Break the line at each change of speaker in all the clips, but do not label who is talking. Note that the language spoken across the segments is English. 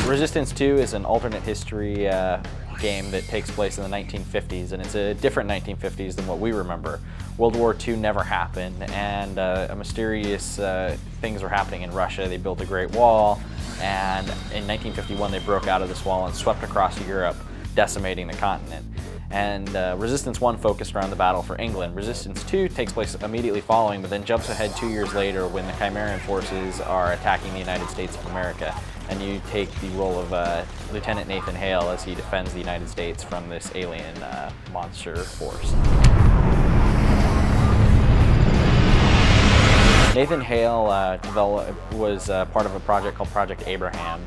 Resistance 2 is an alternate history game that takes place in the 1950s, and it's a different 1950s than what we remember. World War II never happened, and mysterious things were happening in Russia. They built a Great Wall, and in 1951 they broke out of this wall and swept across Europe, decimating the continent. And Resistance 1 focused around the battle for England. Resistance 2 takes place immediately following, but then jumps ahead 2 years later when the Chimerian forces are attacking the United States of America. And you take the role of Lieutenant Nathan Hale as he defends the United States from this alien monster force. Nathan Hale was part of a project called Project Abraham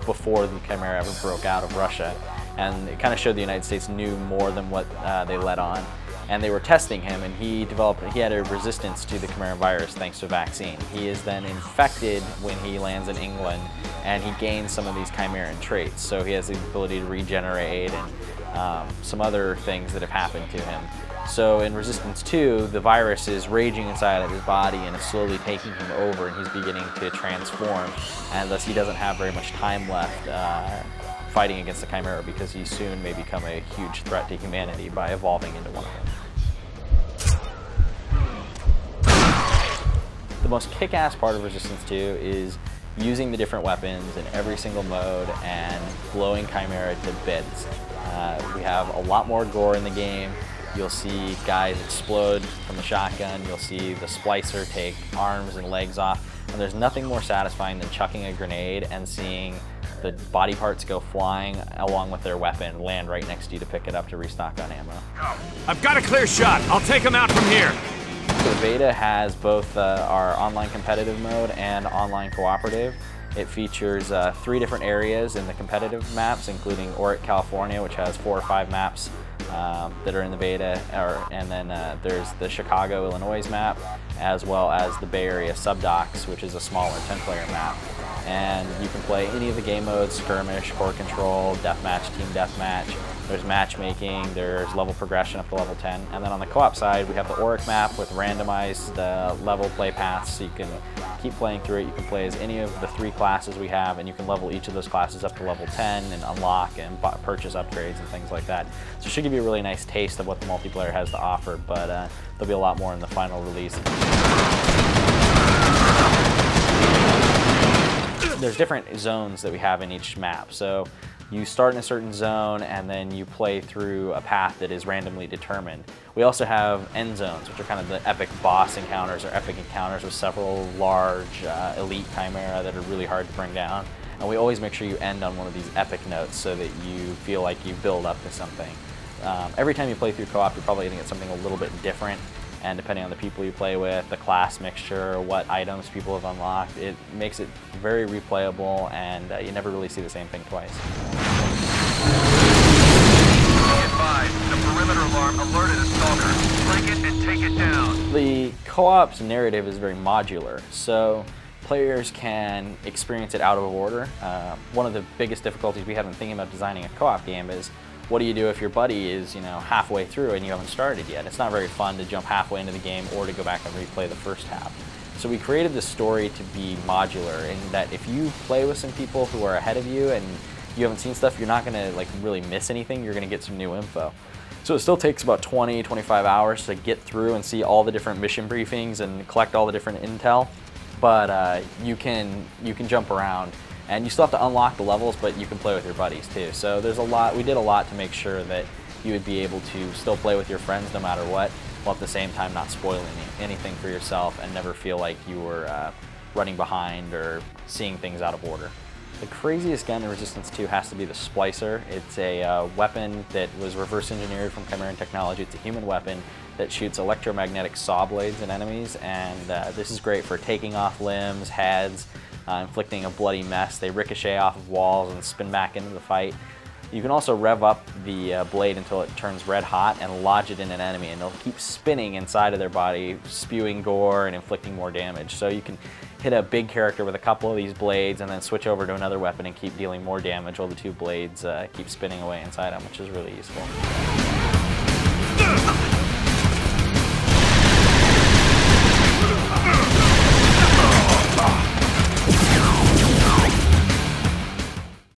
before the Chimera ever broke out of Russia. And it kind of showed the United States knew more than what they let on. And they were testing him, and he had a resistance to the Chimera virus thanks to a vaccine. He is then infected when he lands in England, and he gains some of these Chimerian traits. So he has the ability to regenerate and some other things that have happened to him. So in Resistance 2, the virus is raging inside of his body and is slowly taking him over, and he's beginning to transform, and thus he doesn't have very much time left fighting against the Chimera, because he soon may become a huge threat to humanity by evolving into one of them. The most kick-ass part of Resistance 2 is using the different weapons in every single mode and blowing Chimera to bits. We have a lot more gore in the game. You'll see guys explode from the shotgun. You'll see the splicer take arms and legs off. And there's nothing more satisfying than chucking a grenade and seeing the body parts go flying along with their weapon, land right next to you to pick it up to restock on ammo.
I've got a clear shot. I'll take him out from here.
So the beta has both our online competitive mode and online cooperative. It features 3 different areas in the competitive maps, including Oric, California, which has 4 or 5 maps that are in the beta, and then there's the Chicago, Illinois map, as well as the Bay Area Subdocks, which is a smaller 10-player map. And you can play any of the game modes: skirmish, core control, deathmatch, team deathmatch. There's matchmaking, there's level progression up to level 10. And then on the co-op side, we have the Oric map with randomized level play paths, so you can keep playing through it. You can play as any of the 3 classes we have, and you can level each of those classes up to level 10 and unlock and purchase upgrades and things like that. So it should give you a really nice taste of what the multiplayer has to offer, but there'll be a lot more in the final release. There's different zones that we have in each map. So you start in a certain zone and then you play through a path that is randomly determined. We also have end zones, which are kind of the epic boss encounters or epic encounters with several large elite Chimera that are really hard to bring down. And we always make sure you end on one of these epic notes so that you feel like you build up to something. Every time you play through co-op, you're probably going to get something a little bit different. And depending on the people you play with, the class mixture, what items people have unlocked, it makes it very replayable, and you never really see the same thing twice.
The perimeter alarm alerted a stalker. Break it and take it down.
The co-op's narrative is very modular, so players can experience it out of order. One of the biggest difficulties we have in thinking about designing a co-op game is, what do you do if your buddy is, halfway through and you haven't started yet? It's not very fun to jump halfway into the game or to go back and replay the first half. So we created this story to be modular, in that if you play with some people who are ahead of you and you haven't seen stuff, you're not going to really miss anything. You're going to get some new info. So it still takes about 20, 25 hours to get through and see all the different mission briefings and collect all the different intel, but you can jump around. And you still have to unlock the levels, but you can play with your buddies too. So there's a lot, we did a lot to make sure that you would be able to still play with your friends no matter what, while at the same time not spoiling anything for yourself and never feel like you were running behind or seeing things out of order. The craziest gun in Resistance 2 has to be the Splicer. It's a weapon that was reverse engineered from Chimerian technology. It's a human weapon that shoots electromagnetic saw blades at enemies, and this is great for taking off limbs, heads, inflicting a bloody mess. They ricochet off of walls and spin back into the fight. You can also rev up the blade until it turns red hot and lodge it in an enemy, and it'll keep spinning inside of their body, spewing gore and inflicting more damage. So you can hit a big character with a couple of these blades and then switch over to another weapon and keep dealing more damage while the 2 blades keep spinning away inside them, which is really useful.